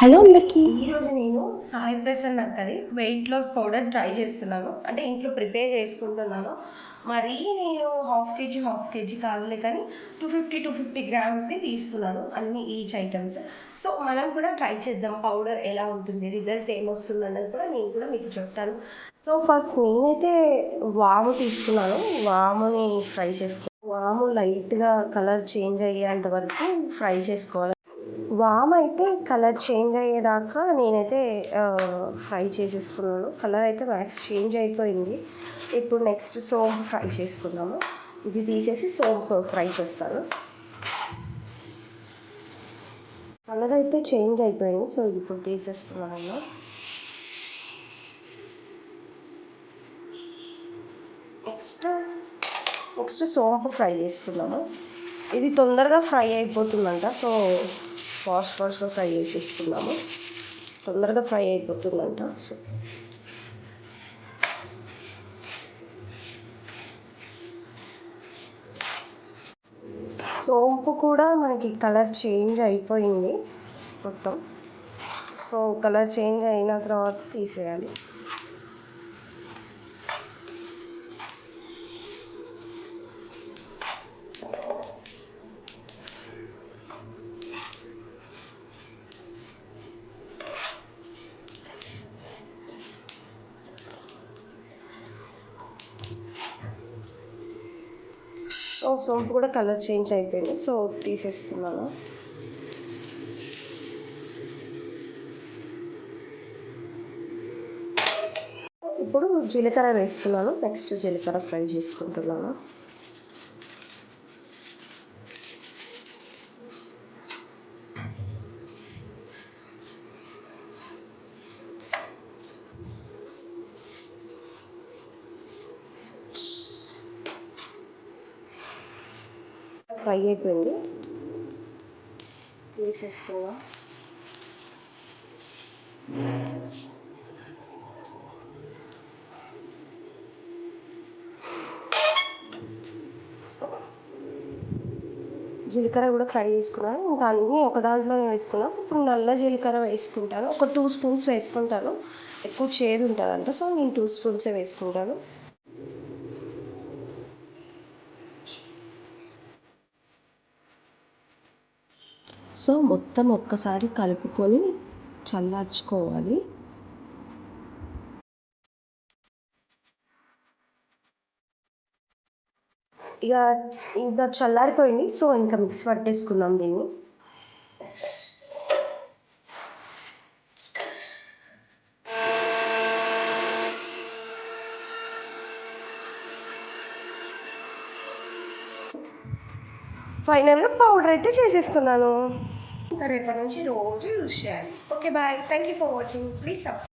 Hello అందరికీ. ఈరోజు నేను సాయి ప్రసన్న అక్కది వెయిట్ లాస్ పౌడర్ ట్రై చేస్తున్నాను. అంటే ఇంట్లో ప్రిపేర్ చేసుకుంటున్నాను. మరీ నేను హాఫ్ కేజీ కాదులే కానీ 250 గ్రామ్స్ది తీస్తున్నాను అన్ని ఈచ్ ఐటమ్స్. సో మనం కూడా ట్రై చేద్దాం పౌడర్ ఎలా ఉంటుంది, రిజల్ట్ ఏమొస్తుంది అన్నది కూడా నేను కూడా మీకు చెప్తాను. సో ఫస్ట్ నేనైతే వాము తీసుకున్నాను. వాముని ఫ్రై చేసుకో, వాము లైట్గా కలర్ చేంజ్ అయ్యేంత వరకు ఫ్రై చేసుకోవాలి. వామ్ అయితే కలర్ చేంజ్ అయ్యేదాకా నేనైతే ఫ్రై చేసేసుకున్నాను. కలర్ అయితే మ్యాక్స్ చేంజ్ అయిపోయింది. ఇప్పుడు నెక్స్ట్ సోంపు ఫ్రై చేసుకుందాము. ఇది తీసేసి సోంపు ఫ్రై చేస్తాను. కలర్ అయితే చేంజ్ అయిపోయింది, సో ఇప్పుడు తీసేస్తున్నాను. నెక్స్ట్ సోంపు ఫ్రై చేసుకున్నాము. ఇది తొందరగా ఫ్రై అయిపోతుందంట, సో ఫాస్ట్గా ఫ్రై చేసేసుకున్నాము. తొందరగా ఫ్రై అయిపోతుందంట. సో సోంపు కూడా మనకి కలర్ చేంజ్ అయిపోయింది మొత్తం. సో కలర్ చేంజ్ అయిన తర్వాత తీసేయాలి. సోంపు కూడా కలర్ చేంజ్ అయిపోయింది, సో తీసేస్తున్నాను. ఇప్పుడు జీలకర్ర వేస్తున్నాను. నెక్స్ట్ జీలకర్ర ఫ్రై చేసుకుంటున్నాను. ఫ్రై అయిపోయింది, తీసేస్తున్నా. సో జీలకర్ర కూడా ఫ్రై చేసుకున్నాను. ఇంకా అన్నీ ఒక దాంట్లోనే వేసుకున్నాను. ఇప్పుడు నల్ల జీలకర్ర వేసుకుంటాను. ఒక 2 స్పూన్స్ వేసుకుంటాను. ఎక్కువ చేదు ఉంటుందంట, సో నేను 2 స్పూన్సే వేసుకుంటాను. సో మొత్తం ఒక్కసారి కలుపుకొని చల్లార్చుకోవాలి. ఇంకా చల్లారిపోయింది, సో ఇంకా మిక్స్ పట్టేసుకుందాం దీన్ని. ఫైనల్గా పౌడర్ అయితే చేసేసుకున్నాను. రేపటి నుంచి రోజు యూజ్ చేయాలి. Okay bye, thank you for watching. Please subscribe.